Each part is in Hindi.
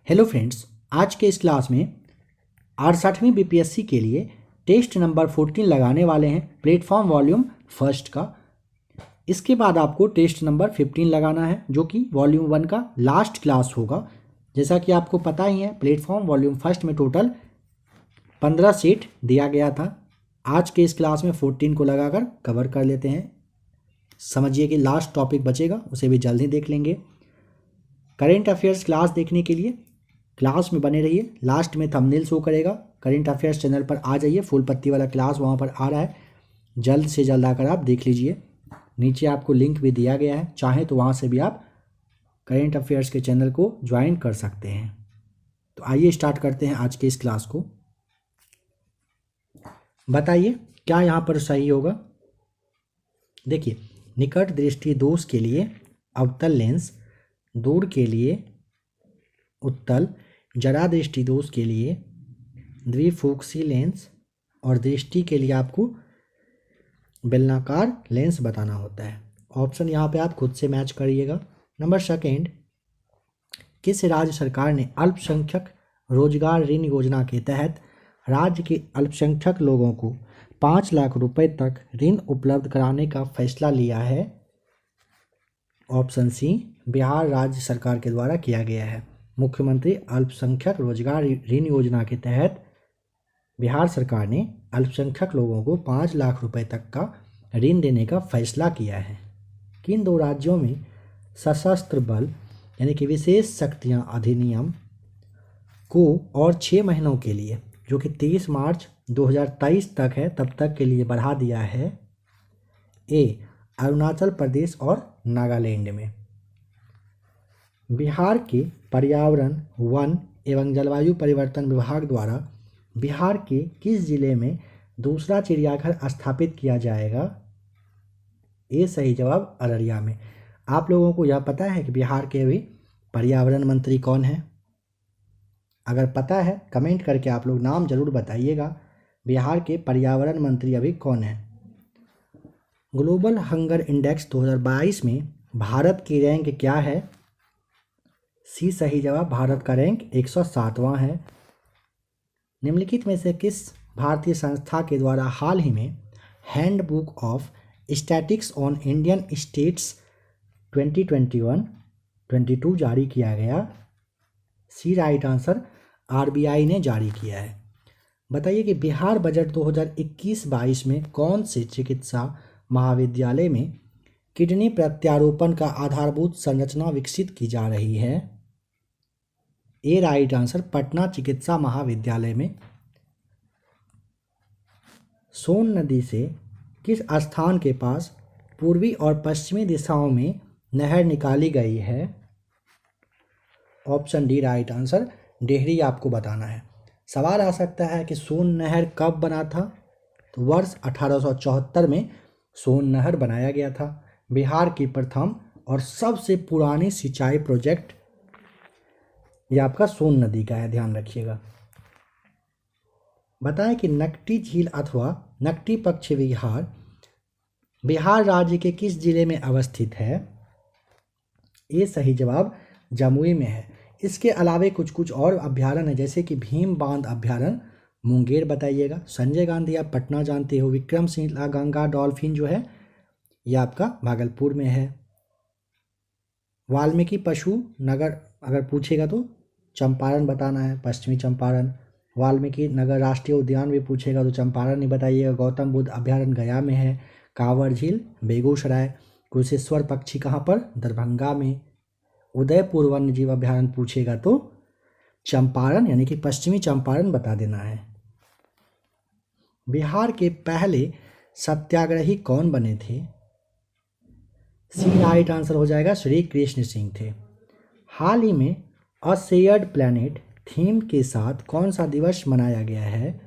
हेलो फ्रेंड्स, आज के इस क्लास में 68वीं बीपीएससी के लिए टेस्ट नंबर 14 लगाने वाले हैं प्लेटफॉर्म वॉल्यूम फर्स्ट का। इसके बाद आपको टेस्ट नंबर 15 लगाना है जो कि वॉल्यूम 1 का लास्ट क्लास होगा। जैसा कि आपको पता ही है, प्लेटफॉर्म वॉल्यूम फर्स्ट में टोटल 15 सेट दिया गया था। आज के इस क्लास में 14 को लगाकर कवर कर लेते हैं। समझिए कि लास्ट टॉपिक बचेगा, उसे भी जल्दी देख लेंगे। करेंट अफेयर्स क्लास देखने के लिए क्लास में बने रहिए। लास्ट में थंबनेल शो करेगा, करेंट अफेयर्स चैनल पर आ जाइए, फुल पत्ती वाला क्लास वहाँ पर आ रहा है, जल्द से जल्द आकर आप देख लीजिए। नीचे आपको लिंक भी दिया गया है, चाहे तो वहाँ से भी आप करेंट अफेयर्स के चैनल को ज्वाइन कर सकते हैं। तो आइए स्टार्ट करते हैं आज के इस क्लास को। बताइए क्या यहाँ पर सही होगा। देखिए, निकट दृष्टि दोष के लिए अवतल लेंस, दूर के लिए उत्तल, जरा दृष्टि दोष के लिए द्विफोक्सी लेंस और दृष्टि के लिए आपको बेलनाकार लेंस बताना होता है। ऑप्शन यहाँ पे आप खुद से मैच करिएगा। नंबर सेकेंड, किस राज्य सरकार ने अल्पसंख्यक रोजगार ऋण योजना के तहत राज्य के अल्पसंख्यक लोगों को 5 लाख रुपए तक ऋण उपलब्ध कराने का फैसला लिया है? ऑप्शन सी, बिहार राज्य सरकार के द्वारा किया गया है। मुख्यमंत्री अल्पसंख्यक रोजगार ऋण योजना के तहत बिहार सरकार ने अल्पसंख्यक लोगों को 5 लाख रुपए तक का ऋण देने का फैसला किया है। किन दो राज्यों में सशस्त्र बल यानी कि विशेष शक्तियां अधिनियम को और 6 महीनों के लिए, जो कि 30 मार्च 2023 तक है, तब तक के लिए बढ़ा दिया है? ए, अरुणाचल प्रदेश और नागालैंड में। बिहार के पर्यावरण, वन एवं जलवायु परिवर्तन विभाग द्वारा बिहार के किस जिले में दूसरा चिड़ियाघर स्थापित किया जाएगा? ये सही जवाब अररिया में। आप लोगों को यह पता है कि बिहार के अभी पर्यावरण मंत्री कौन है? अगर पता है कमेंट करके आप लोग नाम जरूर बताइएगा। बिहार के पर्यावरण मंत्री अभी कौन है? ग्लोबल हंगर इंडेक्स 2022 में भारत की रैंक क्या है? सी सही जवाब, भारत का रैंक 107वां है। निम्नलिखित में से किस भारतीय संस्था के द्वारा हाल ही में handbook of statics on Indian states 2021-22 जारी किया गया? सी राइट आंसर, आरबीआई ने जारी किया है। बताइए कि बिहार बजट 2021-22 में कौन से चिकित्सा महाविद्यालय में किडनी प्रत्यारोपण का आधारभूत संरचना विकसित की जा रही है? ए राइट आंसर, पटना चिकित्सा महाविद्यालय में। सोन नदी से किस स्थान के पास पूर्वी और पश्चिमी दिशाओं में नहर निकाली गई है? Option D right answer, Dehri आपको बताना है। सवाल आ सकता है कि सोन नहर कब बना था? तो वर्ष 1874 में सोन नहर बनाया गया था। बिहार की प्रथम और सबसे पुरानी सिंचाई प्रोजेक्ट ये आपका सोन नदी का है, ध्यान रखिएगा। बताएं कि नकटी झील अथवा नकटी पक्ष विहार बिहार राज्य के किस जिले में अवस्थित है? ये सही जवाब जमुई में है। इसके अलावे कुछ कुछ और अभ्यारण्य है, जैसे कि भीम बांध अभ्यारण्य मुंगेर बताइएगा। संजय गांधी आप पटना जानते हो। विक्रमशिला गंगा डॉल्फिन जो है ये आपका भागलपुर में है। वाल्मीकि पशु नगर अगर पूछेगा तो चंपारण बताना है, पश्चिमी चंपारण। वाल्मीकि नगर राष्ट्रीय उद्यान भी पूछेगा तो चंपारण ही बताइएगा। गौतम बुद्ध अभ्यारण्य गया में है। कांवर झील बेगूसराय। कुशेश्वर पक्षी कहाँ पर? दरभंगा में। उदयपुर वन्य जीव अभ्यारण्य पूछेगा तो चंपारण यानी कि पश्चिमी चंपारण बता देना है। बिहार के पहले सत्याग्रही कौन बने थे? सी राइट आंसर हो जाएगा, श्री कृष्ण सिंह थे। हाल ही में अ शेयर्ड प्लैनेट थीम के साथ कौन सा दिवस मनाया गया है?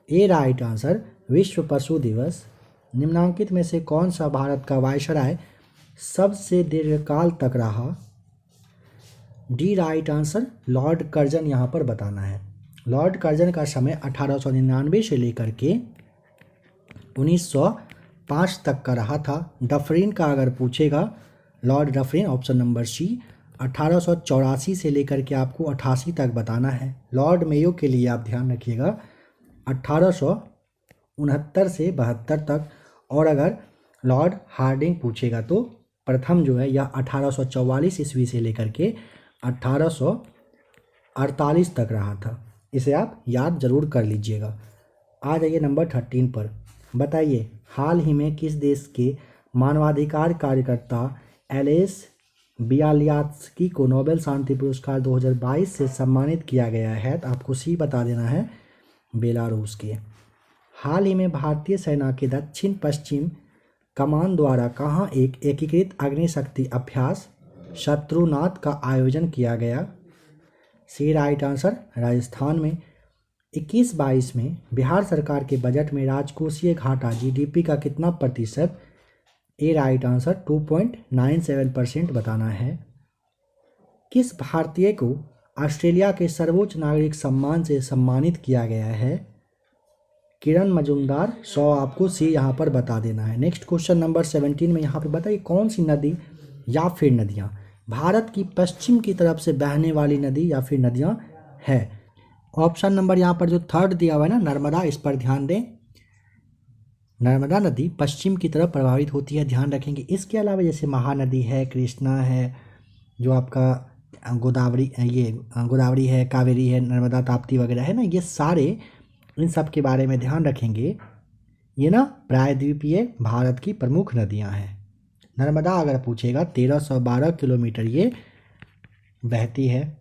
ए राइट आंसर, विश्व पशु दिवस। निम्नांकित में से कौन सा भारत का वायसराय सबसे दीर्घकाल तक रहा? D right answer, Lord Curzon यहाँ पर बताना है। लॉर्ड कर्जन का समय 1899 से लेकर के 1905 तक का रहा था। डफरिन का अगर पूछेगा, Lord Dufferin option number C 1884 से लेकर के आपको 88 तक बताना है। लॉर्ड मेयो के लिए आप ध्यान रखिएगा 1869 से 72 तक। और अगर लॉर्ड हार्डिंग पूछेगा तो प्रथम जो है यह 1844 ईस्वी से लेकर के 1848 तक रहा था। इसे आप याद जरूर कर लीजिएगा। आ जाइए नंबर 13 पर। बताइए हाल ही में किस देश के मानवाधिकार कार्यकर्ता एलेस बियालियात्स्की को नोबेल शांति पुरस्कार 2022 से सम्मानित किया गया है? तो आपको सी बता देना है, बेलारूस के। हाल ही में भारतीय सेना के दक्षिण पश्चिम कमान द्वारा कहाँ एक एकीकृत अग्निशक्ति अभ्यास शत्रुनाथ का आयोजन किया गया? सी राइट आंसर, राजस्थान में। 21-22 में बिहार सरकार के बजट में राजकोषीय घाटा जीडीपी का कितना प्रतिशत? ए राइट आंसर 2.97% बताना है। किस भारतीय को ऑस्ट्रेलिया के सर्वोच्च नागरिक सम्मान से सम्मानित किया गया है? किरण मजूमदार। 100 आपको सी यहाँ पर बता देना है। नेक्स्ट क्वेश्चन नंबर 17 में यहाँ पे बताइए कौन सी नदी या फिर नदियाँ भारत की पश्चिम की तरफ से बहने वाली नदी या फिर नदियाँ है? ऑप्शन नंबर यहाँ पर जो थर्ड दिया हुआ है ना, नर्मदा, इस पर ध्यान दें। नर्मदा नदी पश्चिम की तरफ प्रभावित होती है, ध्यान रखेंगे। इसके अलावा जैसे महानदी है, कृष्णा है, जो आपका गोदावरी है, कावेरी है, नर्मदा, ताप्ती वगैरह है ना, ये सारे, इन सब के बारे में ध्यान रखेंगे। ये ना प्रायद्वीपीय भारत की प्रमुख नदियाँ हैं। नर्मदा अगर पूछेगा 1312 किलोमीटर ये बहती है,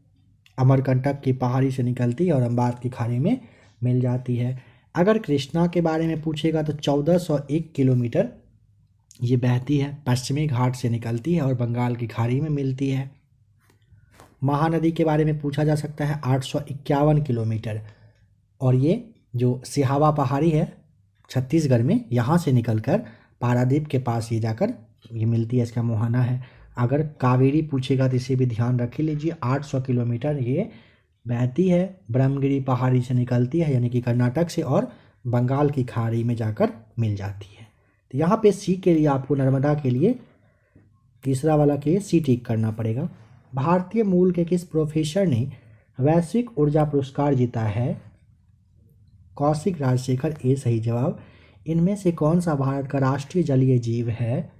अमरकंटक की पहाड़ी से निकलती है और अम्बात की खाड़ी में मिल जाती है। अगर कृष्णा के बारे में पूछेगा तो 1401 किलोमीटर ये बहती है, पश्चिमी घाट से निकलती है और बंगाल की खाड़ी में मिलती है। महानदी के बारे में पूछा जा सकता है 851 किलोमीटर, और ये जो सिहावा पहाड़ी है छत्तीसगढ़ में, यहाँ से निकलकर पारादीप के पास ये जाकर ये मिलती है, इसका मुहाना है। अगर कावेरी पूछेगा तो इसे भी ध्यान रख लीजिए, 800 किलोमीटर ये बहती है, ब्रह्मगिरी पहाड़ी से निकलती है यानी कि कर्नाटक से, और बंगाल की खाड़ी में जाकर मिल जाती है। तो यहाँ पे सी के लिए आपको नर्मदा के लिए तीसरा वाला के सी टिक करना पड़ेगा। भारतीय मूल के किस प्रोफेसर ने वैश्विक ऊर्जा पुरस्कार जीता है? कौशिक राजशेखर, ए सही जवाब। इनमें से कौन सा भारत का राष्ट्रीय जलीय जीव है?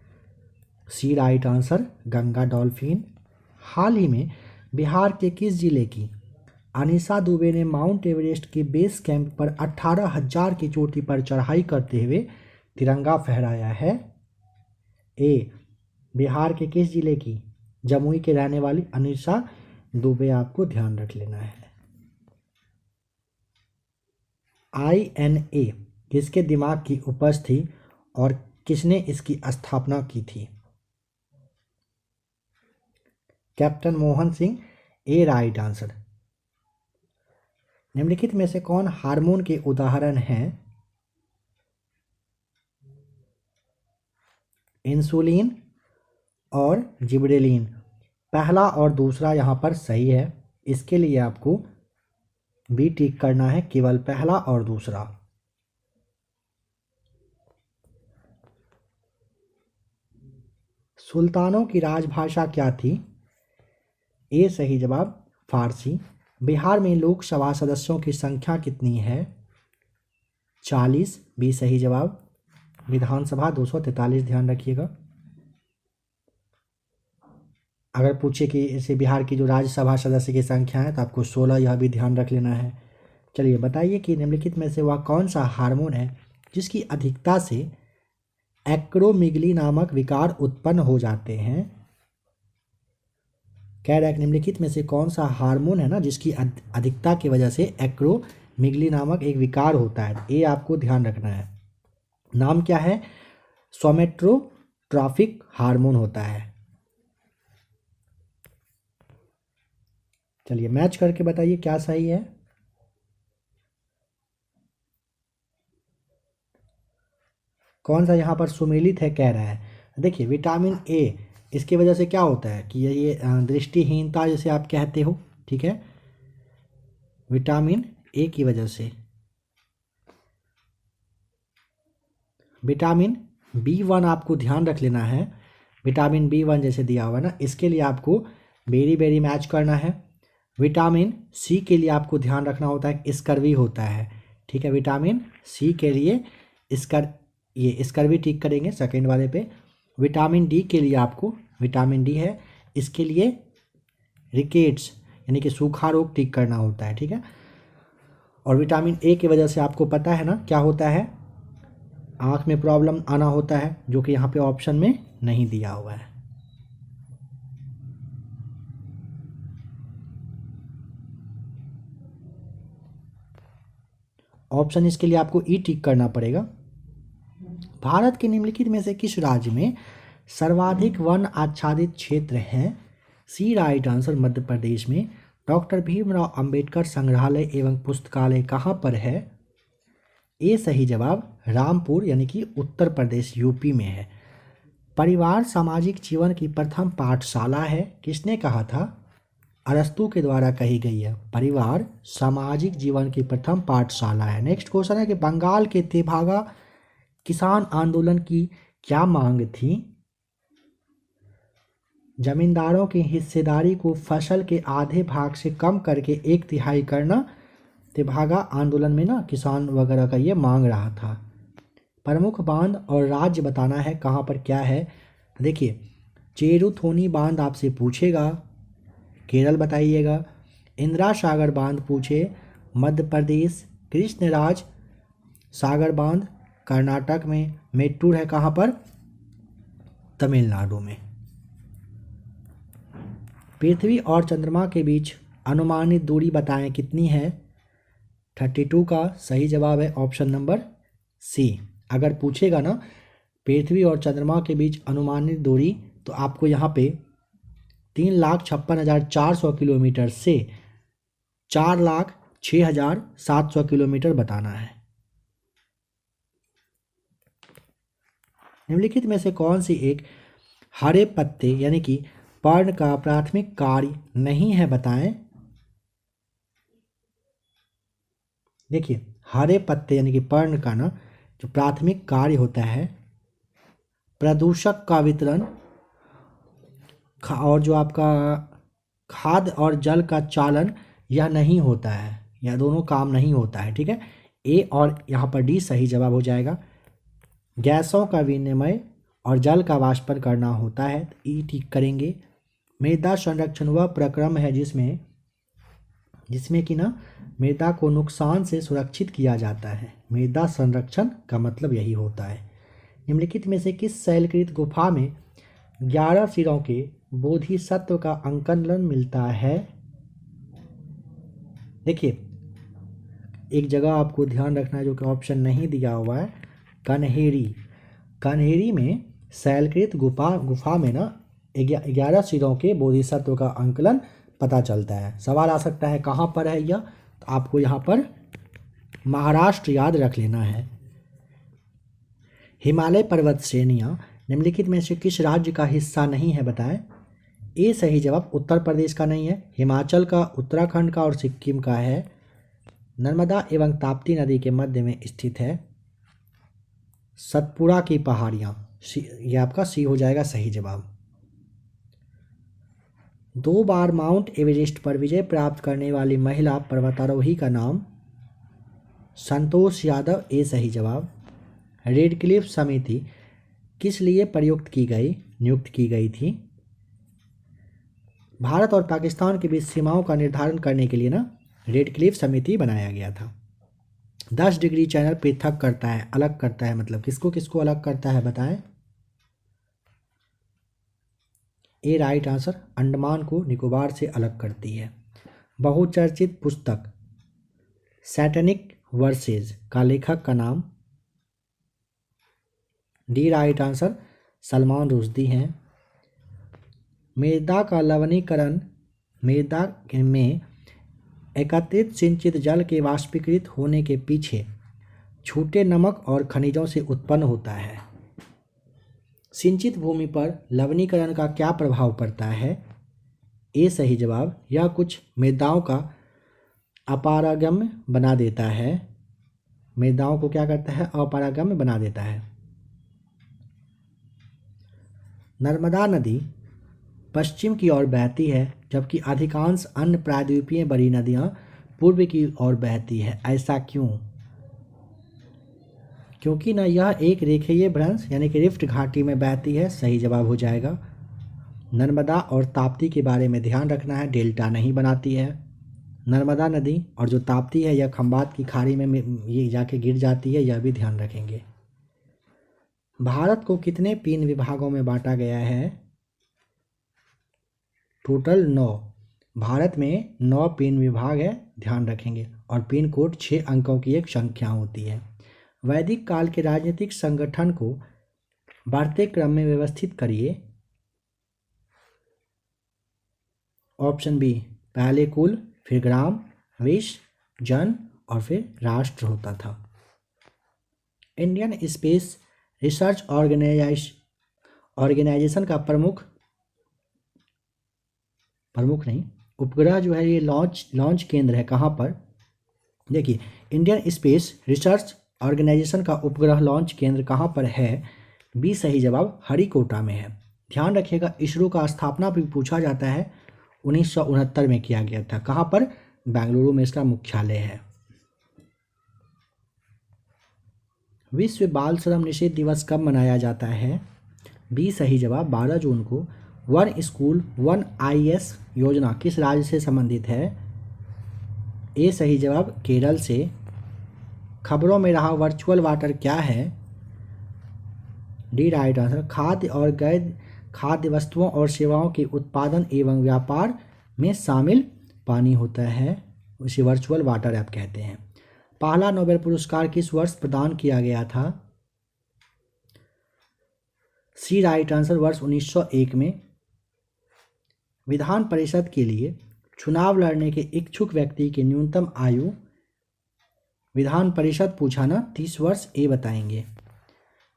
सी राइट आंसर, गंगा डॉल्फिन। हाल ही में बिहार के किस जिले की अनीसा दुबे ने माउंट एवरेस्ट के बेस कैंप पर 18,000 की चोटी पर चढ़ाई करते हुए तिरंगा फहराया है? ए, बिहार के किस जिले की जमुई के रहने वाली अनीसा दुबे, आपको ध्यान रख लेना है। INA किसके दिमाग की उपज थी और किसने इसकी स्थापना की थी? कैप्टन मोहन सिंह, ए राइट आंसर। निम्नलिखित में से कौन हार्मोन के उदाहरण हैं? इंसुलिन और जिबरेलिन। पहला और दूसरा यहाँ पर सही है, इसके लिए आपको बी टिक करना है, केवल पहला और दूसरा। सुल्तानों की राजभाषा क्या थी? ए सही जवाब, फारसी। बिहार में लोकसभा सदस्यों की संख्या कितनी है? 40, बी सही जवाब। विधानसभा 243, ध्यान रखिएगा। अगर पूछे कि इसे बिहार की जो राज्यसभा सदस्य की संख्या है तो आपको 16, यह भी ध्यान रख लेना है। चलिए बताइए कि निम्नलिखित में से वह कौन सा हार्मोन है जिसकी अधिकता से एक्रोमिगली नामक विकार उत्पन्न हो जाते हैं? कह रहा है निम्नलिखित में से कौन सा हार्मोन है ना जिसकी अधिकता की वजह से एक्रोमिगली नामक एक विकार होता है? ये आपको ध्यान रखना है। नाम क्या है? सोमेट्रोट्रॉफिक हार्मोन होता है। चलिए मैच करके बताइए क्या सही है। कौन सा यहाँ पर सुमेलित है कह रहा है? देखिए विटामिन ए, इसकी वजह से क्या होता है कि ये दृष्टिहीनता जैसे आप कहते हो, ठीक है, विटामिन ए की वजह से। विटामिन B1 आपको ध्यान रख लेना है, विटामिन B1 जैसे दिया हुआ ना, इसके लिए आपको वेरी वेरी मैच करना है। विटामिन सी के लिए आपको ध्यान रखना होता है स्कर्वी होता है, ठीक है। विटामिन सी के लिए स्कर्वी टिक करेंगे सेकेंड वाले पे। विटामिन डी के लिए आपको, विटामिन डी है, इसके लिए रिकेट्स यानी कि सूखा रोग टिक करना होता है, ठीक है। और विटामिन ए की वजह से आपको पता है ना क्या होता है, आँख में प्रॉब्लम आना होता है, जो कि यहाँ पे ऑप्शन में नहीं दिया हुआ है। ऑप्शन इसके लिए आपको ई टिक करना पड़ेगा। भारत के निम्नलिखित में से किस राज्य में सर्वाधिक वन आच्छादित क्षेत्र हैं? सी राइट आंसर मध्य प्रदेश में। डॉक्टर भीमराव अंबेडकर संग्रहालय एवं पुस्तकालय कहाँ पर है? ए सही जवाब रामपुर यानी कि उत्तर प्रदेश यूपी में है। परिवार सामाजिक जीवन की प्रथम पाठशाला है, किसने कहा था? अरस्तू के द्वारा कही गई है। परिवार सामाजिक जीवन की प्रथम पाठशाला है। नेक्स्ट क्वेश्चन है कि बंगाल के तेभागा किसान आंदोलन की क्या मांग थी? जमींदारों की हिस्सेदारी को फसल के आधे भाग से कम करके 1/3 करना। तेभागा आंदोलन में ना किसान वगैरह का ये मांग रहा था। प्रमुख बांध और राज्य बताना है कहाँ पर क्या है। देखिए, चेरुथोनी बांध आपसे पूछेगा, केरल बताइएगा। इंदिरा सागर बांध पूछे, मध्य प्रदेश। कृष्णराज सागर बांध कर्नाटक में। मेट्टूर है कहाँ पर? तमिलनाडु में। पृथ्वी और चंद्रमा के बीच अनुमानित दूरी बताएं कितनी है? 32 का सही जवाब है ऑप्शन नंबर सी। अगर पूछेगा ना पृथ्वी और चंद्रमा के बीच अनुमानित दूरी, तो आपको यहाँ पे 3,56,400 किलोमीटर से 4,06,700 किलोमीटर बताना है। निम्नलिखित में से कौन सी एक हरे पत्ते यानी कि पर्ण का प्राथमिक कार्य नहीं है बताएं? देखिए, हरे पत्ते यानी कि पर्ण का ना जो प्राथमिक कार्य होता है, प्रदूषक का वितरण और जो आपका खाद और जल का चालन, यह नहीं होता है, यह दोनों काम नहीं होता है, ठीक है। ए और यहाँ पर डी सही जवाब हो जाएगा। गैसों का विनिमय और जल का वाष्पन करना होता है, तो ई ठीक करेंगे। मृदा संरक्षण वह प्रक्रम है जिसमें कि ना मृदा को नुकसान से सुरक्षित किया जाता है। मृदा संरक्षण का मतलब यही होता है। निम्नलिखित में से किस शैलकृत गुफा में 11 सिरों के बोधिसत्व का अंकन मिलता है? देखिए, एक जगह आपको ध्यान रखना है जो कि ऑप्शन नहीं दिया हुआ है, कन्हेरी। कन्हेरी में शैलकृत गुफा में ना 11 सिरों के बोधिसत्व का अंकलन पता चलता है। सवाल आ सकता है कहाँ पर है यह, तो आपको यहाँ पर महाराष्ट्र याद रख लेना है। हिमालय पर्वत श्रेणियाँ निम्नलिखित में से किस राज्य का हिस्सा नहीं है बताएं? ए सही जवाब उत्तर प्रदेश का नहीं है, हिमाचल का, उत्तराखंड का और सिक्किम का है। नर्मदा एवं ताप्ती नदी के मध्य में स्थित है। सतपुड़ा की पहाड़ियाँ, ये आपका सी हो जाएगा सही जवाब। 2 बार माउंट एवरेस्ट पर विजय प्राप्त करने वाली महिला पर्वतारोही का नाम? संतोष यादव, ए सही जवाब। रेडक्लिफ समिति किस लिए नियुक्त की गई थी? भारत और पाकिस्तान के बीच सीमाओं का निर्धारण करने के लिए ना रेडक्लिफ समिति बनाया गया था। 10 डिग्री चैनल पृथक करता है, अलग करता है, मतलब किसको किसको अलग करता है बताएं? ए राइट आंसर, अंडमान को निकोबार से अलग करती है। बहुचर्चित पुस्तक सैटेनिक वर्सेज का लेखक का नाम? D right answer, Salman Rushdie हैं। मृदा का लवणीकरण मृदा में एकत्रित सिंचित जल के वाष्पीकृत होने के पीछे छूटे नमक और खनिजों से उत्पन्न होता है। सिंचित भूमि पर लवणीकरण का क्या प्रभाव पड़ता है? ए सही जवाब, यह कुछ मृदाओं का अपारगम्य बना देता है। मृदाओं को क्या करता है? अपारगम्य बना देता है। नर्मदा नदी पश्चिम की ओर बहती है, जबकि अधिकांश अन्य प्रायद्वीपीय बड़ी नदियां पूर्व की ओर बहती है। ऐसा क्यों? क्योंकि ना यह एक रेखीय भ्रंश यानी कि रिफ्ट घाटी में बहती है, सही जवाब हो जाएगा। नर्मदा और ताप्ती के बारे में ध्यान रखना है, डेल्टा नहीं बनाती है। नर्मदा नदी और जो ताप्ती है यह खंबात की खाड़ी में ये जाके गिर जाती है, यह भी ध्यान रखेंगे। भारत को कितने पिन विभागों में बांटा गया है? टोटल 9। भारत में 9 पिन विभाग है, ध्यान रखेंगे। और पिन कोड 6 अंकों की एक संख्या होती है। वैदिक काल के राजनीतिक संगठन को बढ़ते क्रम में व्यवस्थित करिए। ऑप्शन बी, पहले कुल, फिर ग्राम, विश्व, जन और फिर राष्ट्र होता था। इंडियन स्पेस रिसर्च ऑर्गेनाइजेशन का प्रमुख नहीं, उपग्रह जो है ये लॉन्च केंद्र है कहाँ पर? देखिए, इंडियन स्पेस रिसर्च ऑर्गेनाइजेशन का उपग्रह लॉन्च केंद्र कहाँ पर है? बी सही जवाब हरिकोटा में है। ध्यान रखिएगा, इसरो का स्थापना भी पूछा जाता है, 1969 में किया गया था। कहाँ पर? बेंगलुरु में इसका मुख्यालय है। विश्व बाल श्रम निषेध दिवस कब मनाया जाता है? बी सही जवाब 12 जून को। वन स्कूल वन IAS योजना किस राज्य से संबंधित है? ए सही जवाब केरल से। खबरों में रहा वर्चुअल वाटर क्या है? D right answer. खाद्य और गैर खाद्य वस्तुओं और सेवाओं के उत्पादन एवं व्यापार में शामिल पानी होता है, उसे वर्चुअल वाटर ऐप कहते हैं। पहला नोबेल पुरस्कार किस वर्ष प्रदान किया गया था? सी राइट आंसर, वर्ष 1901 में। विधान परिषद के लिए चुनाव लड़ने के इच्छुक व्यक्ति की न्यूनतम आयु? विधान परिषद पूछा ना, 30 वर्ष। ए बताएंगे।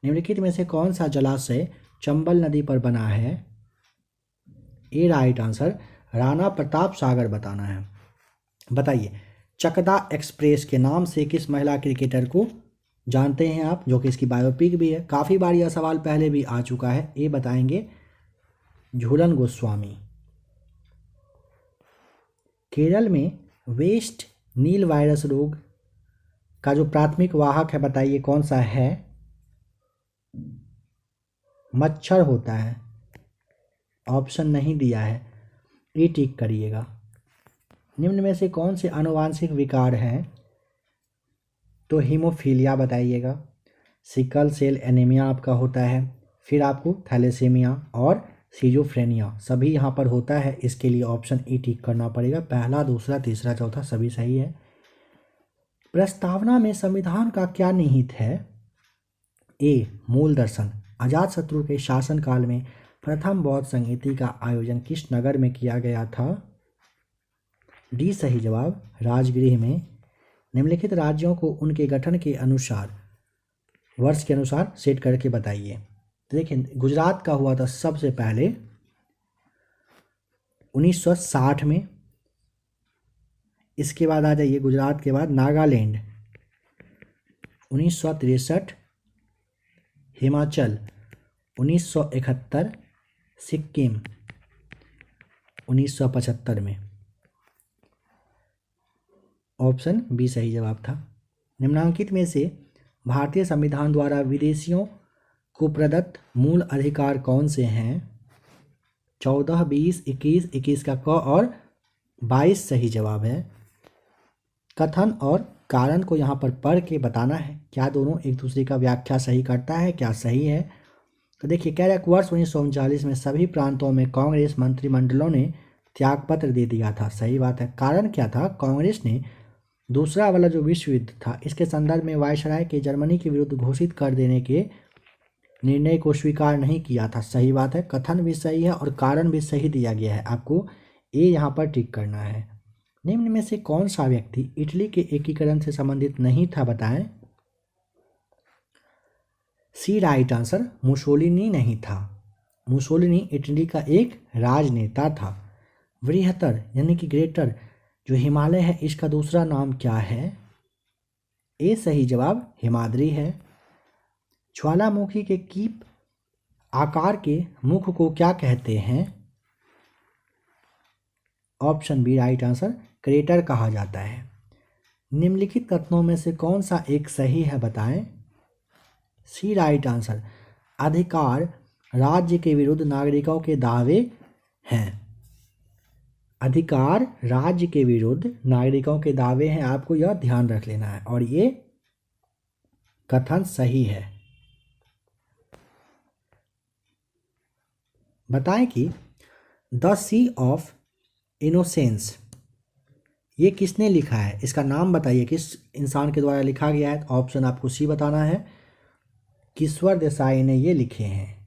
निम्नलिखित में से कौन सा जलाशय चंबल नदी पर बना है? ए राइट आंसर, राणा प्रताप सागर बताना है। बताइए, चकदा एक्सप्रेस के नाम से किस महिला क्रिकेटर को जानते हैं आप, जो कि इसकी बायोपिक भी है? काफ़ी बार यह सवाल पहले भी आ चुका है। ए बताएंगे झूलन गोस्वामी। केरल में वेस्ट नील वायरस रोग का जो प्राथमिक वाहक है, बताइए कौन सा है? मच्छर होता है। ऑप्शन नहीं दिया है, ये टिक करिएगा। निम्न में से कौन से आनुवांशिक विकार हैं? तो हीमोफीलिया बताइएगा। सिकल सेल एनीमिया आपका होता है, फिर आपको थैलेसीमिया और सीजोफ्रेनिया सभी यहाँ पर होता है। इसके लिए ऑप्शन ई टिक करना पड़ेगा। पहला, दूसरा, तीसरा, चौथा सभी सही है। प्रस्तावना में संविधान का क्या निहित है? ए मूल दर्शन। अजातशत्रु के शासनकाल में प्रथम बौद्ध संगीति का आयोजन किस नगर में किया गया था? डी सही जवाब राजगृह में। निम्नलिखित राज्यों को उनके गठन के अनुसार वर्ष के अनुसार सेट करके बताइए। तो देखिए, गुजरात का हुआ था सबसे पहले 1960 में। इसके बाद आ जाइए, गुजरात के बाद नागालैंड 1963, हिमाचल 1971, सिक्किम 1975 में। ऑप्शन बी सही जवाब था। निम्नांकित में से भारतीय संविधान द्वारा विदेशियों को प्रदत्त मूल अधिकार कौन से हैं? 14, 20, 21 का क और 22 सही जवाब है। कथन और कारण को यहाँ पर पढ़ के बताना है, क्या दोनों एक दूसरे का व्याख्या सही करता है, क्या सही है। तो देखिए, कह रहा है वर्ष 1939 में सभी प्रांतों में कांग्रेस मंत्रिमंडलों ने त्यागपत्र दे दिया था, सही बात है। कारण क्या था? कांग्रेस ने दूसरा वाला जो विश्व युद्ध था, इसके संदर्भ में वायसराय के जर्मनी के विरुद्ध घोषित कर देने के निर्णय को स्वीकार नहीं किया था, सही बात है। कथन भी सही है और कारण भी सही दिया गया है, आपको ए यहाँ पर टिक करना है। निम्न में से कौन सा व्यक्ति इटली के एकीकरण से संबंधित नहीं था, बताएं? सी राइट आंसर, मुसोलिनी नहीं था। मुसोलिनी इटली का एक राजनेता था। बृहत्तर यानी कि ग्रेटर जो हिमालय है, इसका दूसरा नाम क्या है? ए सही जवाब हिमाद्री है। ज्वालामुखी के कीप आकार के मुख को क्या कहते हैं? Option B right answer, crater कहा जाता है। निम्नलिखित कथनों में से कौन सा एक सही है बताएं। सी राइट आंसर, अधिकार राज्य के विरुद्ध नागरिकों के दावे हैं। अधिकार राज्य के विरुद्ध नागरिकों के दावे हैं, आपको यह ध्यान रख लेना है और ये कथन सही है। बताएं कि द सी ऑफ इनोसेंस ये किसने लिखा है, इसका नाम बताइए, किस इंसान के द्वारा लिखा गया है। ऑप्शन आपको सी बताना है। किश्वर देसाई ने ये लिखे हैं।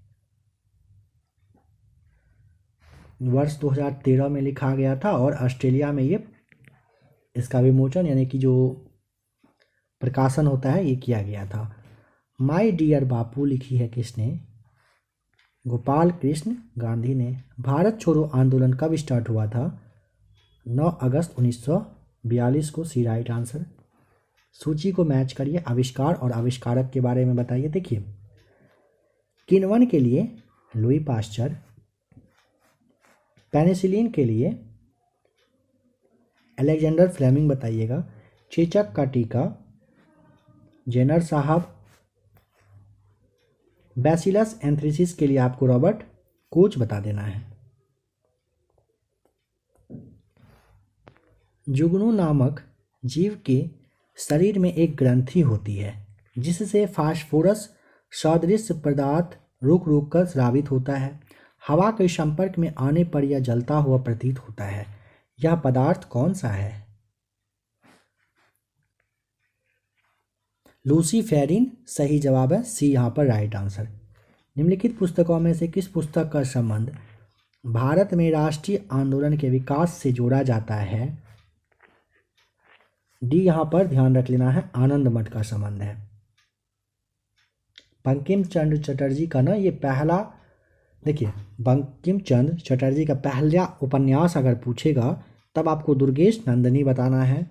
वर्ष 2013 में लिखा गया था और ऑस्ट्रेलिया में ये इसका विमोचन यानी कि जो प्रकाशन होता है ये किया गया था। माय डियर बापू लिखी है किसने, गोपाल कृष्ण गांधी ने। भारत छोड़ो आंदोलन कब स्टार्ट हुआ था, 9 अगस्त 1942 को, सी राइट आंसर। सूची को मैच करिए, आविष्कार और आविष्कारक के बारे में बताइए। देखिए, किण्वन के लिए लुई पास्चर, पेनिसिलिन के लिए अलेक्जेंडर फ्लेमिंग बताइएगा, चेचक का टीका जेनर साहब, बैसिलस एंथ्रेसिस के लिए आपको रॉबर्ट कोच बता देना है। जुगनू नामक जीव के शरीर में एक ग्रंथि होती है जिससे फास्फोरस सदृश पदार्थ रुक रुक कर स्रावित होता है। हवा के संपर्क में आने पर यह जलता हुआ प्रतीत होता है। यह पदार्थ कौन सा है। लूसीफेरिन सही जवाब है, सी यहाँ पर राइट आंसर। निम्नलिखित पुस्तकों में से किस पुस्तक का संबंध भारत में राष्ट्रीय आंदोलन के विकास से जोड़ा जाता है। डी यहाँ पर ध्यान रख लेना है, आनंद मठ का संबंध है। बंकिम चंद्र चटर्जी का ना ये पहला, देखिए बंकिम चंद्र चटर्जी का पहला उपन्यास अगर पूछेगा तब आपको दुर्गेश नंदिनी बताना है।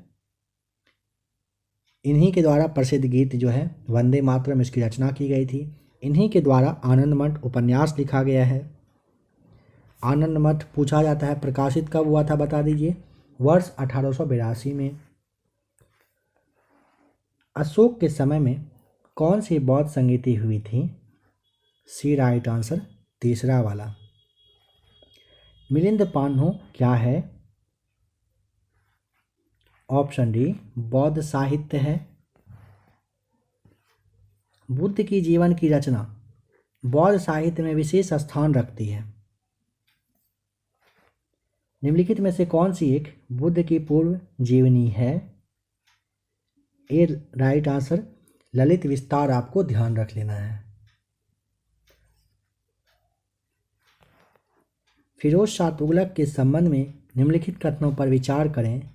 इन्हीं के द्वारा प्रसिद्ध गीत जो है वंदे मातरम, इसकी रचना की गई थी। इन्हीं के द्वारा आनंद मठ उपन्यास लिखा गया है। आनंद मठ पूछा जाता है प्रकाशित कब हुआ था बता दीजिए, वर्ष 1882 में। अशोक के समय में कौन सी बौद्ध संगीति हुई थी, सी राइट आंसर, तीसरा वाला। मिलिंद पान्हो क्या है, ऑप्शन डी बौद्ध साहित्य है। बुद्ध की जीवन की रचना बौद्ध साहित्य में विशेष स्थान रखती है। निम्नलिखित में से कौन सी एक बुद्ध की पूर्व जीवनी है, ए राइट आंसर, ललित विस्तार आपको ध्यान रख लेना है। फिरोज शाह तुगलक के संबंध में निम्नलिखित कथनों पर विचार करें।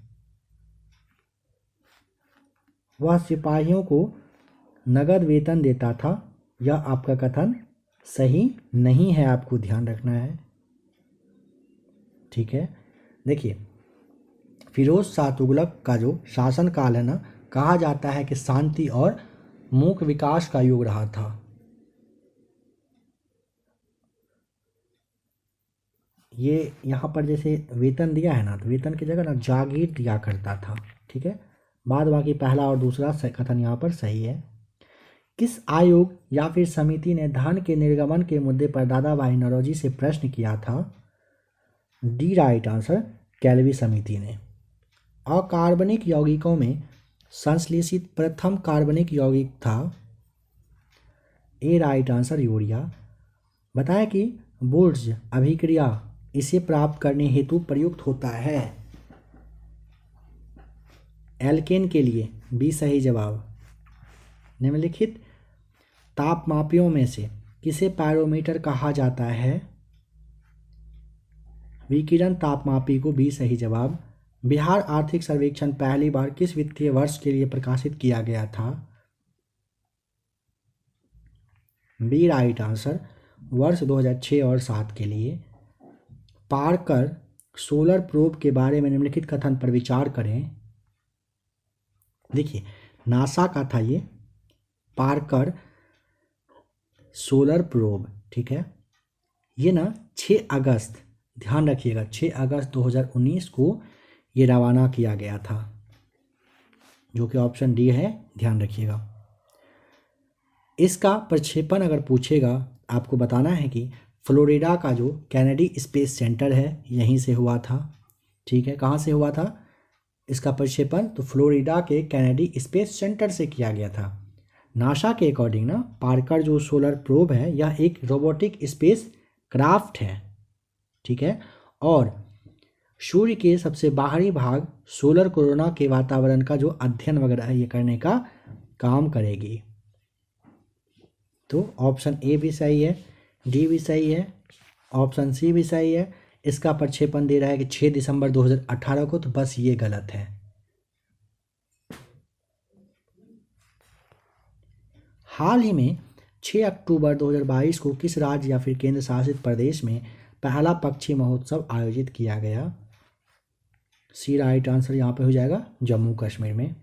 वह सिपाहियों को नगद वेतन देता था, यह आपका कथन सही नहीं है, आपको ध्यान रखना है। ठीक है, देखिए फिरोज शाह तुगलक का जो शासनकाल है ना, कहा जाता है कि शांति और मूक विकास का युग रहा था। ये यहाँ पर जैसे वेतन दिया है ना, तो वेतन की जगह ना जागीर दिया करता था। ठीक है, बाद बाकी पहला और दूसरा कथन यहाँ पर सही है। किस आयोग या फिर समिति ने धन के निर्गमन के मुद्दे पर दादा भाई नौरोजी से प्रश्न किया था, डी राइट आंसर, कैलवी समिति ने। अकार्बनिक यौगिकों में संश्लेषित प्रथम कार्बनिक यौगिक था, ए राइट आंसर, यूरिया। बताएं कि बुर्ज अभिक्रिया इसे प्राप्त करने हेतु प्रयुक्त होता है, एल्केन के लिए, बी सही जवाब। निम्नलिखित तापमापियों में से किसे पायरोमीटर कहा जाता है, विकिरण तापमापी को, बी सही जवाब। बिहार आर्थिक सर्वेक्षण पहली बार किस वित्तीय वर्ष के लिए प्रकाशित किया गया था, बी राइट आंसर, वर्ष 2006 और 2007 के लिए। पार्कर सोलर प्रोब के बारे में निम्नलिखित कथन पर विचार करें। देखिए नासा का था ये पार्कर सोलर प्रोब। ठीक है, ये ना 6 अगस्त ध्यान रखिएगा 6 अगस्त 2019 को ये रवाना किया गया था, जो कि ऑप्शन डी है, ध्यान रखिएगा। इसका प्रक्षेपण अगर पूछेगा, आपको बताना है कि फ्लोरिडा का जो कैनेडी स्पेस सेंटर है यहीं से हुआ था। ठीक है, कहाँ से हुआ था इसका प्रक्षेपण? तो फ्लोरिडा के कैनेडी स्पेस सेंटर से किया गया था। नासा के अकॉर्डिंग ना पार्कर जो सोलर प्रोब है यह एक रोबोटिक स्पेस क्राफ्ट है। ठीक है, और सूर्य के सबसे बाहरी भाग सोलर कोरोना के वातावरण का जो अध्ययन वगैरह ये करने का काम करेगी। तो ऑप्शन ए भी सही है, डी भी सही है, ऑप्शन सी भी सही है। इसका प्रक्षेपण दे रहा है कि 6 दिसंबर 2018 को, तो बस ये गलत है। हाल ही में 6 अक्टूबर 2022 को किस राज्य या फिर केंद्र शासित प्रदेश में पहला पक्षी महोत्सव आयोजित किया गया? सी राइट आंसर यहाँ पे हो जाएगा जम्मू कश्मीर में।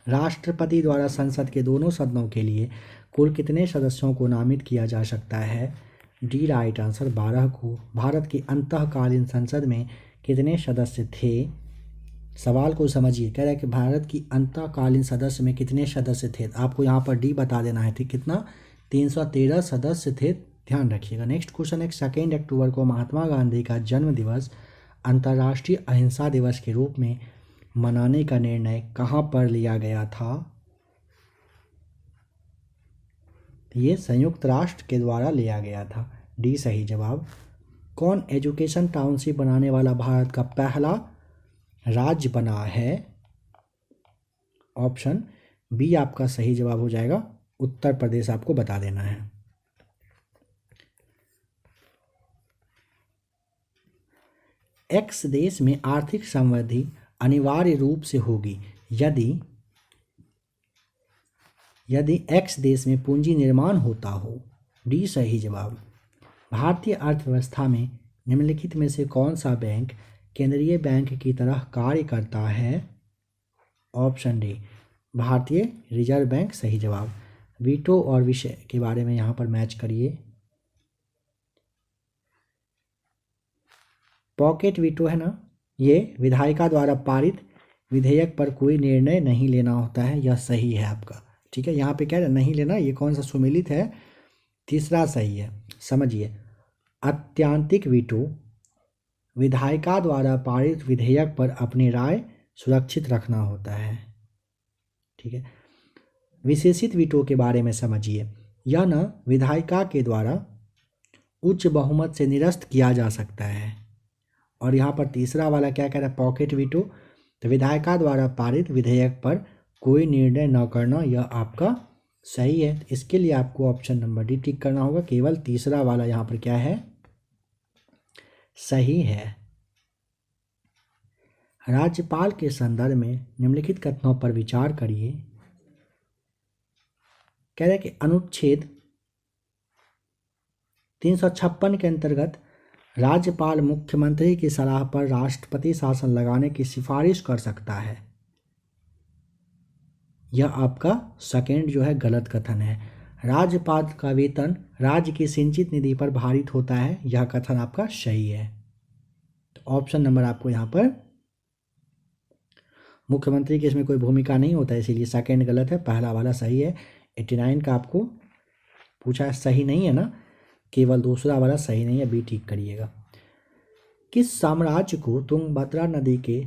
राष्ट्रपति द्वारा संसद के दोनों सदनों के लिए कुल कितने सदस्यों को नामित किया जा सकता है? डी राइट आंसर 12 को। भारत की अंतःकालीन संसद में कितने सदस्य थे? सवाल को समझिए, कह रहा है कि भारत की अंतःकालीन सदस्य में कितने सदस्य थे। आपको यहाँ पर डी बता देना है, ठीक, कितना? 313 सदस्य थे, ध्यान रखिएगा। नेक्स्ट क्वेश्चन है, 2 अक्टूबर को महात्मा गांधी का जन्म दिवस अंतर्राष्ट्रीय अहिंसा दिवस के रूप में मनाने का निर्णय कहाँ पर लिया गया था? ये संयुक्त राष्ट्र के द्वारा लिया गया था, डी सही जवाब। कौन एजुकेशन टाउनशिप बनाने वाला भारत का पहला राज्य बना है? ऑप्शन बी आपका सही जवाब हो जाएगा, उत्तर प्रदेश आपको बता देना है। एक्स देश में आर्थिक समृद्धि अनिवार्य रूप से होगी यदि एक्स देश में पूंजी निर्माण होता हो। डी सही जवाब। भारतीय अर्थव्यवस्था में निम्नलिखित में से कौन सा बैंक केंद्रीय बैंक की तरह कार्य करता है? ऑप्शन डी भारतीय रिजर्व बैंक सही जवाब। वीटो और विषय के बारे में यहाँ पर मैच करिए। पॉकेट वीटो है ना, ये विधायिका द्वारा पारित विधेयक पर कोई निर्णय नहीं लेना होता है, यह सही है आपका। ठीक है, यहाँ पे क्या है, नहीं लेना, ये कौन सा सुमेलित है? तीसरा सही है, समझिए। अत्यांतिक वीटो विधायिका द्वारा पारित विधेयक पर अपनी राय सुरक्षित रखना होता है। ठीक है, विशेषित वीटो के बारे में समझिए। यह न विधायिका के द्वारा उच्च बहुमत से निरस्त किया जा सकता है। और यहाँ पर तीसरा वाला क्या कह रहा है, पॉकेट वीटो, तो विधायिका द्वारा पारित विधेयक पर कोई निर्णय न करना, यह आपका सही है। इसके लिए आपको ऑप्शन नंबर डी टिक करना होगा, केवल तीसरा वाला यहाँ पर क्या है, सही है। राज्यपाल के संदर्भ में निम्नलिखित कथनों पर विचार करिए। कह रहे हैं कि अनुच्छेद 356 के अंतर्गत राज्यपाल मुख्यमंत्री की सलाह पर राष्ट्रपति शासन लगाने की सिफारिश कर सकता है। यह आपका सेकेंड जो है गलत कथन है। राज्यपाल का वेतन राज्य की सिंचित निधि पर भारित होता है, यह कथन आपका सही है। तो ऑप्शन नंबर आपको यहाँ पर मुख्यमंत्री की इसमें कोई भूमिका नहीं होता है, इसीलिए सेकेंड गलत है, पहला वाला सही है। 89 का आपको पूछा है, सही नहीं है ना, केवल दूसरा वाला सही नहीं है, बी ठीक करिएगा। किस साम्राज्य को तुंगभद्रा नदी के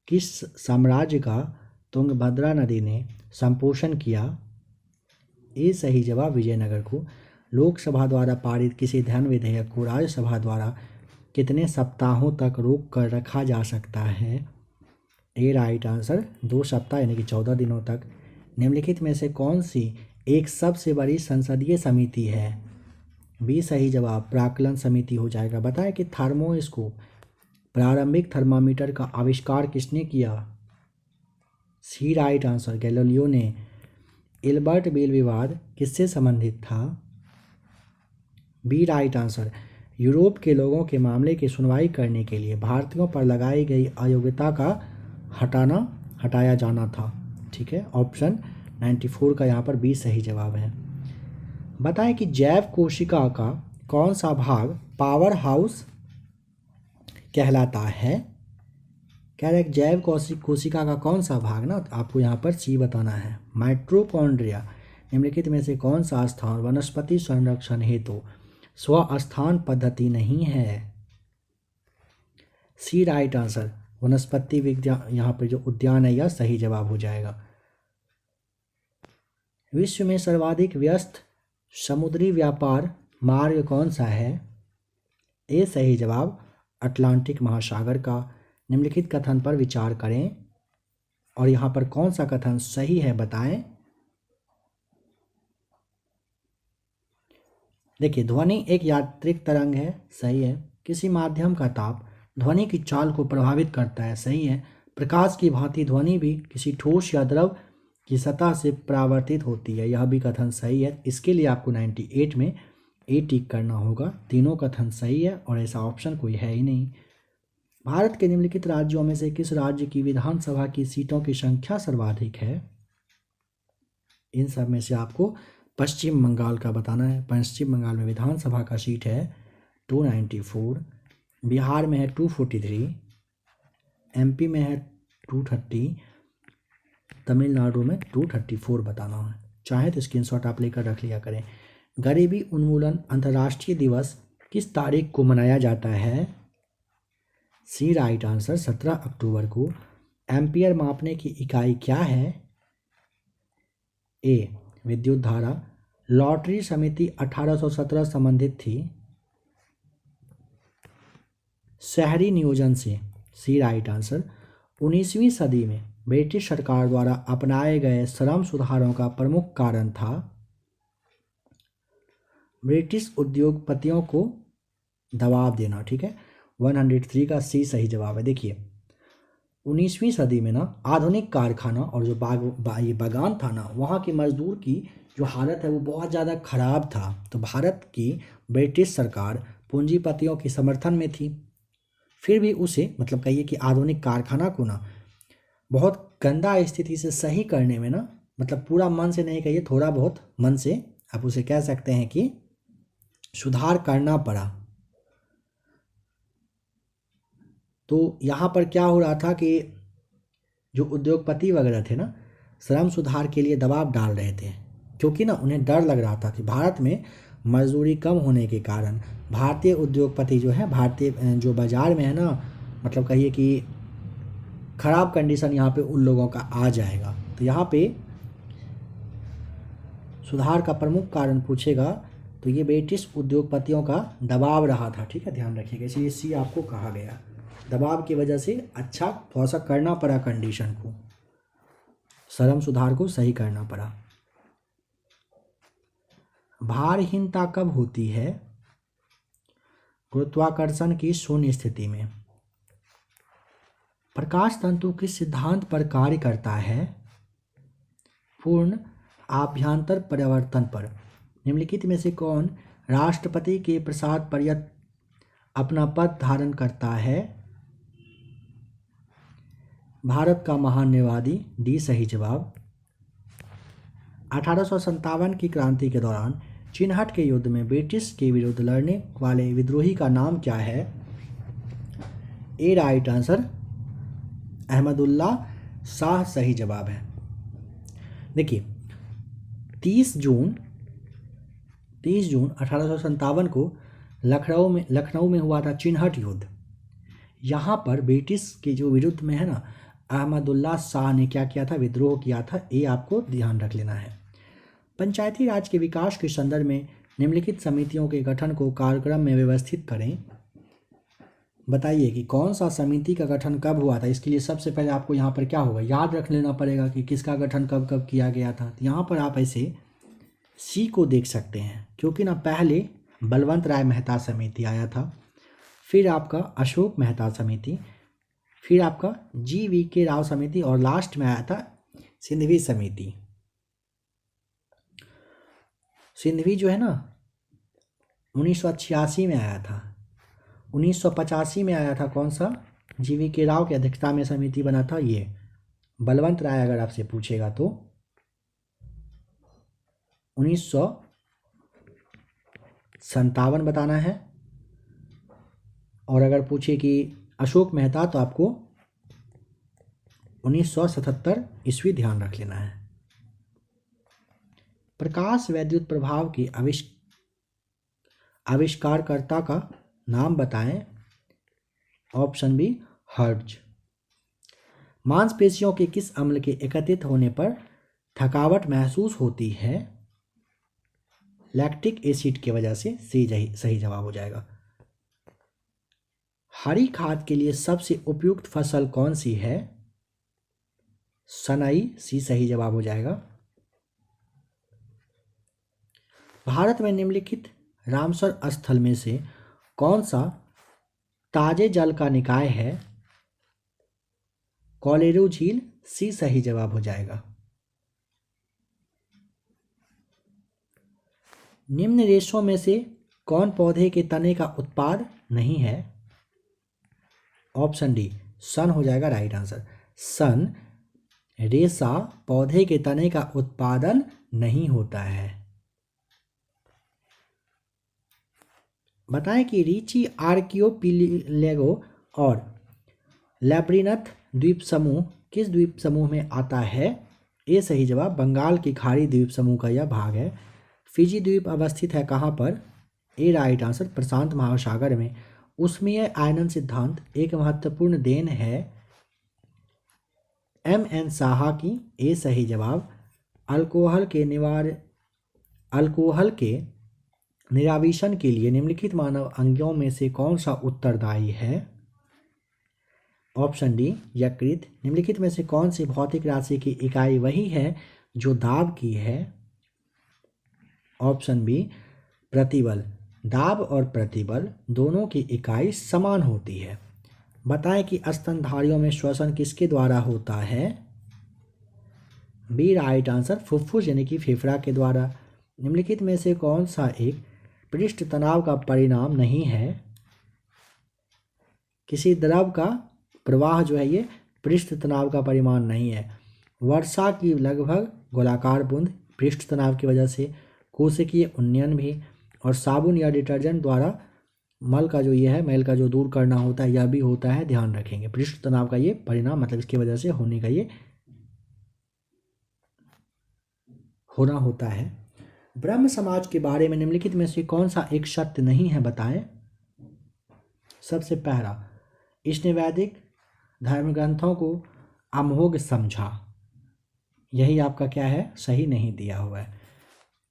किस साम्राज्य का तुंगभद्रा नदी ने संपोषण किया? ए सही जवाब विजयनगर को। लोकसभा द्वारा पारित किसी धन विधेयक को राज्यसभा द्वारा कितने सप्ताहों तक रोक कर रखा जा सकता है? ए राइट आंसर 2 सप्ताह यानी कि 14 दिनों तक। निम्नलिखित में से कौन सी एक सबसे बड़ी संसदीय समिति है? बी सही जवाब प्राक्कलन समिति हो जाएगा। बताएं कि थर्मोस्कोप प्रारंभिक थर्मामीटर का आविष्कार किसने किया? सी राइट आंसर गैलीलियो ने। इल्बर्ट बेल विवाद किससे संबंधित था? बी राइट आंसर यूरोप के लोगों के मामले की सुनवाई करने के लिए भारतीयों पर लगाई गई अयोग्यता का हटाया जाना था। ठीक है, ऑप्शन 94 का यहाँ पर बी सही जवाब है। बताएं कि जैव कोशिका का कौन सा भाग पावर हाउस कहलाता है? कह रहे जैव कोशिका का कौन सा भाग ना, आपको यहाँ पर सी बताना है। माइटोकॉन्ड्रिया निम्नलिखित में से कौन सा स्थान वनस्पति संरक्षण हेतु स्वस्थान पद्धति नहीं है? सी राइट आंसर। वनस्पति विज्ञान यहाँ पर जो उद्यान है यह सही जवाब हो जाएगा। विश्व में सर्वाधिक व्यस्त समुद्री व्यापार मार्ग कौन सा है? ए सही जवाब, अटलांटिक महासागर का। निम्नलिखित कथन पर विचार करें और यहाँ पर कौन सा कथन सही है बताएं। देखिए, ध्वनि एक यांत्रिक तरंग है, सही है। किसी माध्यम का ताप ध्वनि की चाल को प्रभावित करता है, सही है। प्रकाश की भांति ध्वनि भी किसी ठोस या द्रव की सतह से परावर्तित होती है, यह भी कथन सही है। इसके लिए आपको 98 में ए टिक करना होगा। तीनों कथन सही है और ऐसा ऑप्शन कोई है ही नहीं। भारत के निम्नलिखित राज्यों में से किस राज्य की विधानसभा की सीटों की संख्या सर्वाधिक है? इन सब में से आपको पश्चिम बंगाल का बताना है। पश्चिम बंगाल में विधानसभा का सीट है 294, बिहार में है 243, एमपी में है 230, तमिलनाडु में 234 बताना है। चाहे तो स्क्रीनशॉट आप लेकर रख लिया करें। गरीबी उन्मूलन अंतर्राष्ट्रीय दिवस किस तारीख को मनाया जाता है? सी राइट आंसर, 17 अक्टूबर को। एम्पियर मापने की इकाई क्या है? ए विद्युत धारा। लॉटरी समिति 1817 संबंधित थी शहरी नियोजन से, सी राइट आंसर। 19वीं सदी में ब्रिटिश सरकार द्वारा अपनाए गए श्रम सुधारों का प्रमुख कारण था ब्रिटिश उद्योगपतियों को दबाव देना, ठीक है। 103 का सी सही जवाब है। देखिए, 19वीं सदी में ना आधुनिक कारखाना और जो ये बागान था ना, वहाँ की मजदूर की जो हालत है वो बहुत ज़्यादा ख़राब था। तो भारत की ब्रिटिश सरकार पूंजीपतियों के समर्थन में थी, फिर भी उसे मतलब कहिए कि आधुनिक कारखाना को ना बहुत गंदा स्थिति से सही करने में ना, मतलब पूरा मन से नहीं कहिए, थोड़ा बहुत मन से आप उसे कह सकते हैं कि सुधार करना पड़ा। तो यहाँ पर क्या हो रहा था कि जो उद्योगपति वगैरह थे ना, श्रम सुधार के लिए दबाव डाल रहे थे, क्योंकि ना उन्हें डर लग रहा था कि भारत में मजदूरी कम होने के कारण भारतीय उद्योगपति जो है, भारतीय जो बाज़ार में है ना, मतलब कहिए कि ख़राब कंडीशन यहाँ पे उन लोगों का आ जाएगा। तो यहाँ पे सुधार का प्रमुख कारण पूछेगा तो ये ब्रिटिश उद्योगपतियों का दबाव रहा था, ठीक है, ध्यान रखिएगा। इसलिए सी आपको कहा गया, दबाव की वजह से अच्छा थोड़ा सा करना पड़ा, कंडीशन को, श्रम सुधार को सही करना पड़ा। भारहीनता कब होती है? गुरुत्वाकर्षण की शून्य स्थिति में। प्रकाश तंतु किस सिद्धांत पर कार्य करता है? पूर्ण आभ्यंतर परिवर्तन पर। निम्नलिखित में से कौन राष्ट्रपति के प्रसाद पर्यंत अपना पद धारण करता है? भारत का महान न्यायवादी, डी सही जवाब। 1857 की क्रांति के दौरान चिनहट के युद्ध में ब्रिटिश के विरुद्ध लड़ने वाले विद्रोही का नाम क्या है? ए राइट आंसर, अहमदुल्ला शाह सही जवाब है। देखिए, 30 जून 1857 को लखनऊ में हुआ था चिनहट युद्ध। यहाँ पर ब्रिटिश के जो विरुद्ध में है ना, अहमदुल्ला शाह ने क्या किया था? विद्रोह किया था। ये आपको ध्यान रख लेना है। पंचायती राज के विकास के संदर्भ में निम्नलिखित समितियों के गठन को कार्यक्रम में व्यवस्थित करें। बताइए कि कौन सा समिति का गठन कब हुआ था। इसके लिए सबसे पहले आपको यहाँ पर क्या होगा, याद रख लेना पड़ेगा कि किसका गठन कब कब किया गया था। तो यहाँ पर आप ऐसे सी को देख सकते हैं, क्योंकि ना पहले बलवंत राय मेहता समिति आया था, फिर आपका अशोक मेहता समिति, फिर आपका GVK राव समिति और लास्ट में आया था सिंधवी समिति। सिंधवी जो है ना 1986 में आया था। 1985 में आया था कौन सा? GVK राव की अध्यक्षता में समिति बना था ये। बलवंत राय अगर आपसे पूछेगा तो 1987 57 बताना है। और अगर पूछे कि अशोक मेहता तो आपको 1977 ईस्वी ध्यान रख लेना है। प्रकाश वैद्युत प्रभाव की आविष्कारकर्ता का नाम बताएं। Option B Hertz. मांसपेशियों के किस अम्ल के एकत्रित होने पर थकावट महसूस होती है? लैक्टिक एसिड की वजह से। सही जवाब हो जाएगा। हरी खाद के लिए सबसे उपयुक्त फसल कौन सी है? सनई। सी सही जवाब हो जाएगा। भारत में निम्नलिखित रामसर स्थल में से कौन सा ताजे जल का निकाय है? कोलेरू झील। सी सही जवाब हो जाएगा। निम्न रेशों में से कौन पौधे के तने का उत्पाद नहीं है? ऑप्शन डी सन हो जाएगा राइट आंसर। सन रेशा पौधे के तने का उत्पादन नहीं होता है। बताएं कि रीची आर्कियोपिलेगो और लैब्रिनथ द्वीप समूह किस द्वीप समूह में आता है? ये सही जवाब बंगाल की खाड़ी द्वीप समूह का यह भाग है। फिजी द्वीप अवस्थित है कहाँ पर? ए राइट आंसर प्रशांत महासागर में। ऊष्मीय आयनन सिद्धांत एक महत्वपूर्ण देन है एम.एन. साहा की। ए सही जवाब। अल्कोहल के निरावीशन के लिए निम्नलिखित मानव अंगों में से कौन सा उत्तरदायी है? ऑप्शन डी यकृत। निम्नलिखित में से कौन सी भौतिक राशि की इकाई वही है जो दाब की है? ऑप्शन बी प्रतिबल। दाब और प्रतिबल दोनों की इकाई समान होती है। बताएं कि स्तनधारियों में श्वसन किसके द्वारा होता है? बी राइट आंसर फुफ्फुस यानी कि फेफड़ा के द्वारा। निम्नलिखित में से कौन सा एक पृष्ठ तनाव का परिणाम नहीं है? किसी द्रव का प्रवाह जो है ये पृष्ठ तनाव का परिमाण नहीं है। वर्षा की लगभग गोलाकार बूंद पृष्ठ तनाव की वजह से, कोशिकीय उन्नयन भी, और साबुन या डिटर्जेंट द्वारा मल का जो ये है मैल का जो दूर करना होता है यह भी होता है। ध्यान रखेंगे पृष्ठ तनाव का ये परिणाम मतलब इसकी वजह से होने का ये होना होता है। ब्रह्म समाज के बारे में निम्नलिखित में से कौन सा एक सत्य नहीं है बताएं। सबसे पहला, इसने वैदिक धर्म ग्रंथों को अमोघ समझा। यही आपका क्या है? सही नहीं दिया हुआ है।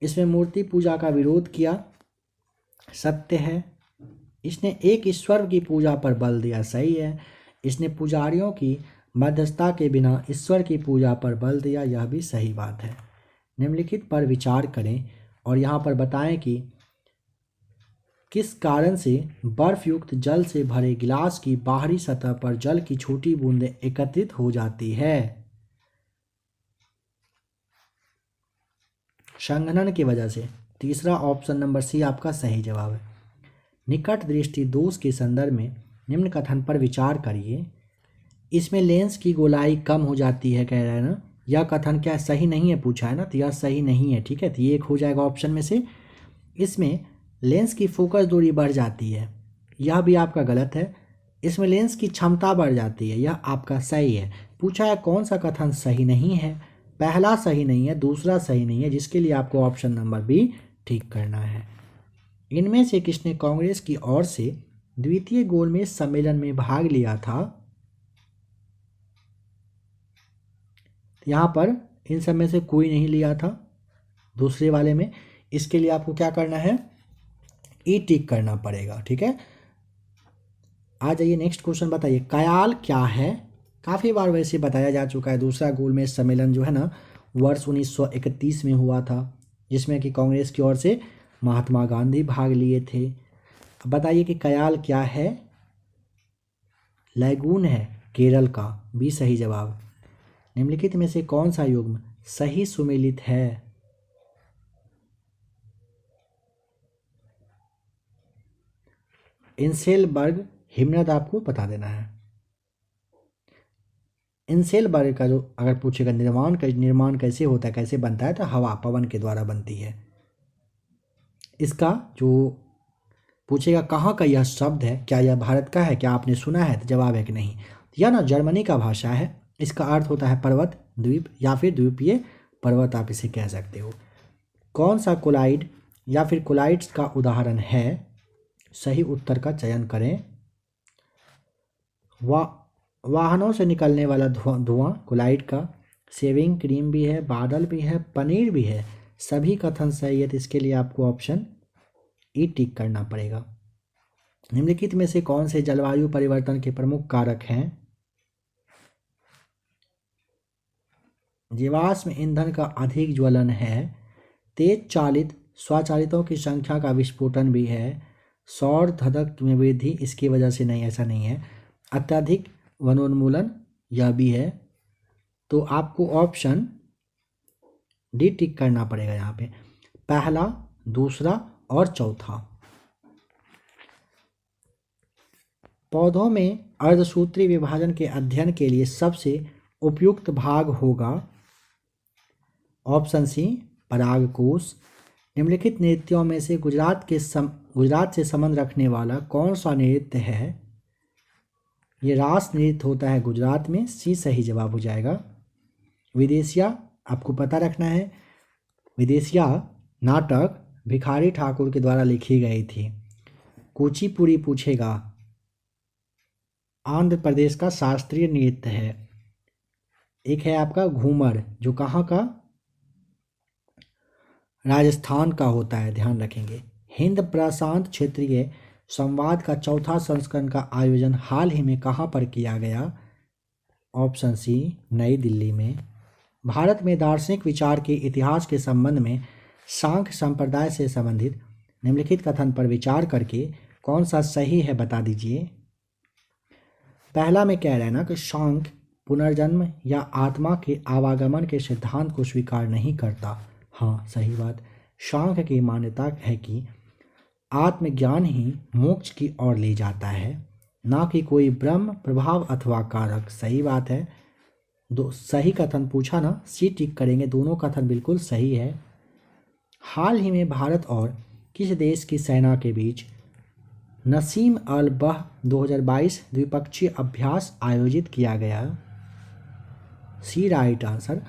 इसमें मूर्ति पूजा का विरोध किया। सत्य है। इसने एक ईश्वर की पूजा पर बल दिया। सही है। इसने पुजारियों की मध्यस्थता के बिना ईश्वर की पूजा पर बल दिया। यह भी सही बात है। निम्नलिखित पर विचार करें और यहाँ पर बताएं कि किस कारण से बर्फ युक्त जल से भरे गिलास की बाहरी सतह पर जल की छोटी बूंदें एकत्रित हो जाती है? संघनन की वजह से। तीसरा ऑप्शन नंबर सी आपका सही जवाब है। निकट दृष्टि दोष के संदर्भ में निम्न कथन पर विचार करिए। इसमें लेंस की गोलाई कम हो जाती है कह रहा है ना। यह कथन क्या सही नहीं है पूछा है ना, तो यह सही नहीं है। ठीक है, तो ये एक हो जाएगा ऑप्शन में से। इसमें लेंस की फोकस दूरी बढ़ जाती है, यह भी आपका गलत है। इसमें लेंस की क्षमता बढ़ जाती है, यह आपका सही है। पूछा है कौन सा कथन सही नहीं है। पहला सही नहीं है, दूसरा सही नहीं है, जिसके लिए आपको ऑप्शन नंबर बी ठीक करना है। इनमें से किसने कांग्रेस की ओर से द्वितीय गोलमेज सम्मेलन में भाग लिया था? यहाँ पर इन सब में से कोई नहीं लिया था दूसरे वाले में। इसके लिए आपको क्या करना है? ई टिक करना पड़ेगा। ठीक है, आ जाइए नेक्स्ट क्वेश्चन बताइए। कयाल क्या है? काफ़ी बार वैसे बताया जा चुका है। दूसरा गोलमेज सम्मेलन जो है ना वर्ष 1931 में हुआ था, जिसमें कि कांग्रेस की ओर से महात्मा गांधी भाग लिए थे। अब बताइए कि कयाल क्या है? लैगून है केरल का। भी सही जवाब। निम्नलिखित में से कौन सा युग्म सही सुमेलित है? इंसेलबर्ग हिमनद आपको बता देना है। इंसेलबर्ग का जो अगर पूछेगा निर्माण कैसे होता है, कैसे बनता है, तो हवा पवन के द्वारा बनती है। इसका जो पूछेगा कहाँ का यह शब्द है, क्या यह भारत का है, क्या आपने सुना है, तो जवाब है कि नहीं। यह ना जर्मनी का भाषा है। इसका अर्थ होता है पर्वत, द्वीप या फिर द्वीपीय पर्वत आप इसे कह सकते हो। कौन सा कोलाइड या फिर कोलाइड्स का उदाहरण है? सही उत्तर का चयन करें। वाहनों से निकलने वाला धुआं कोलाइड का, शेविंग क्रीम भी है, बादल भी है, पनीर भी है, सभी कथन सही है। तो इसके लिए आपको ऑप्शन ई टिक करना पड़ेगा। निम्नलिखित में से कौन से जलवायु परिवर्तन के प्रमुख कारक हैं? जीवाश्म ईंधन का अधिक ज्वलन है, तेज चालित स्वचालितों की संख्या का विस्फोटन भी है, सौर धधक में वृद्धि इसकी वजह से नहीं, ऐसा नहीं है, अत्यधिक वनोन्मूलन यह भी है। तो आपको ऑप्शन डी टिक करना पड़ेगा यहाँ पे, पहला, दूसरा और चौथा। पौधों में अर्धसूत्री विभाजन के अध्ययन के लिए सबसे उपयुक्त भाग होगा। ऑप्शन सी, परागकोश। निम्नलिखित नृत्यों में से गुजरात से संबंध रखने वाला कौन सा नृत्य है? ये रास नृत्य होता है गुजरात में, सी सही जवाब हो जाएगा। विदेशिया आपको पता रखना है। विदेशिया नाटक भिखारी ठाकुर के द्वारा लिखी गई थी। कुचिपुड़ी पूछेगा, आंध्र प्रदेश का शास्त्रीय नृत्य है। एक है आपका घूमर, जो कहाँ का? राजस्थान का होता है, ध्यान रखेंगे। हिंद प्रशांत क्षेत्रीय संवाद का चौथा संस्करण का आयोजन हाल ही में कहाँ पर किया गया? ऑप्शन सी, नई दिल्ली में। भारत में दार्शनिक विचार के इतिहास के संबंध में सांख्य संप्रदाय से संबंधित निम्नलिखित कथन पर विचार करके कौन सा सही है बता दीजिए। पहला में कह रहा है ना कि सांख्य पुनर्जन्म या आत्मा के आवागमन के सिद्धांत को स्वीकार नहीं करता। हाँ, सही बात। सांख्य की मान्यता है कि आत्मज्ञान ही मोक्ष की ओर ले जाता है, ना कि कोई ब्रह्म प्रभाव अथवा कारक। सही बात है। दो सही कथन पूछा ना, सी टिक करेंगे, दोनों कथन बिल्कुल सही है। हाल ही में भारत और किस देश की सेना के बीच नसीम अल बह 2022 द्विपक्षीय अभ्यास आयोजित किया गया? सी राइट आंसर।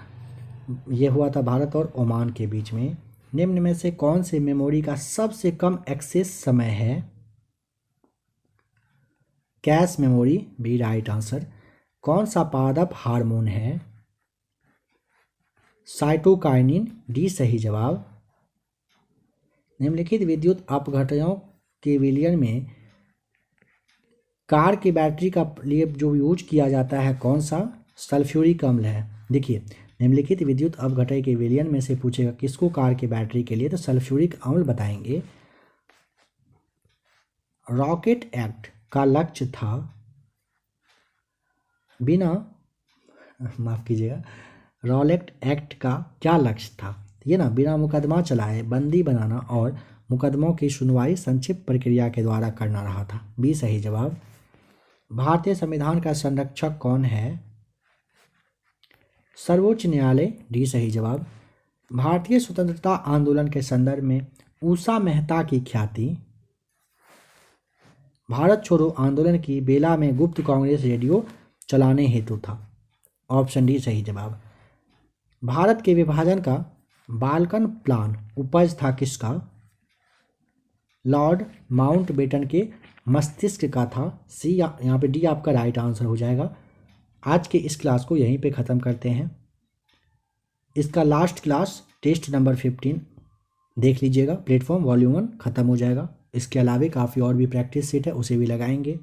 यह हुआ था भारत और ओमान के बीच में। निम्न में से कौन से मेमोरी का सबसे कम एक्सेस समय है? Cache memory, B right answer. कौन सा पादप हार्मोन है? साइटोकाइनिन, डी सही जवाब। निम्नलिखित विद्युत अपघटनों के विलयन में कार की बैटरी का लिए जो यूज किया जाता है कौन सा? सल्फ्यूरिक अम्ल है। देखिए, निम्नलिखित विद्युत अपघटन के विलयन में से पूछेगा किसको कार की बैटरी के लिए, तो सल्फ्यूरिक अम्ल बताएंगे। रॉकेट एक्ट का लक्ष्य था माफ कीजिएगा, रॉलेट एक्ट का क्या लक्ष्य था? ये ना बिना मुकदमा चलाए बंदी बनाना और मुकदमों की सुनवाई संक्षिप्त प्रक्रिया के द्वारा करना रहा था। बी सही जवाब। भारतीय संविधान का संरक्षक कौन है? सर्वोच्च न्यायालय, डी सही जवाब। भारतीय स्वतंत्रता आंदोलन के संदर्भ में उषा मेहता की ख्याति भारत छोड़ो आंदोलन की बेला में गुप्त कांग्रेस रेडियो चलाने हेतु था। ऑप्शन डी सही जवाब। भारत के विभाजन का बाल्कन प्लान उपज था किसका? लॉर्ड माउंटबेटन के मस्तिष्क का था। सी यहाँ पे डी आपका राइट आंसर हो जाएगा। आज के इस क्लास को यहीं पे ख़त्म करते हैं। इसका लास्ट क्लास टेस्ट नंबर 15 देख लीजिएगा। प्लेटफॉर्म वॉल्यूम 1 ख़त्म हो जाएगा। इसके अलावा काफ़ी और भी प्रैक्टिस सेट है, उसे भी लगाएंगे।